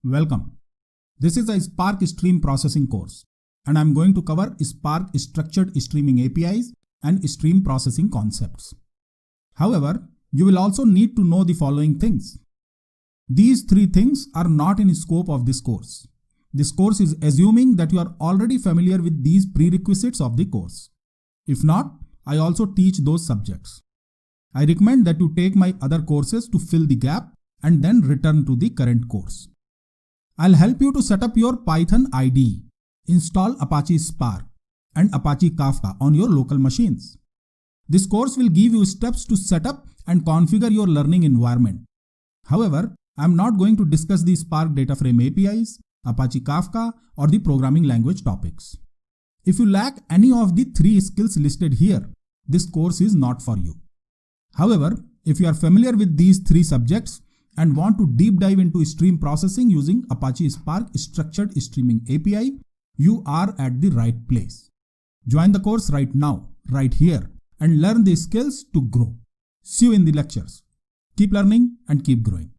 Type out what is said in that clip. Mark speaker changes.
Speaker 1: Welcome. This is a Spark Stream Processing course, and I'm going to cover Spark Structured Streaming APIs and stream processing concepts. However, you will also need to know the following things. These three things are not in scope of this course. This course is assuming that you are already familiar with these prerequisites of the course. If not, I also teach those subjects. I recommend that you take my other courses to fill the gap and then return to the current course. I'll help you to set up your Python IDE, install Apache Spark and Apache Kafka on your local machines. This course will give you steps to set up and configure your learning environment. However, I'm not going to discuss the Spark Data Frame APIs, Apache Kafka, or the programming language topics. If you lack any of the three skills listed here, this course is not for you. However, if you are familiar with these three subjects and want to deep dive into stream processing using Apache Spark Structured Streaming API, you are at the right place. Join the course right now, right here, and learn the skills to grow. See you in the lectures. Keep learning and keep growing.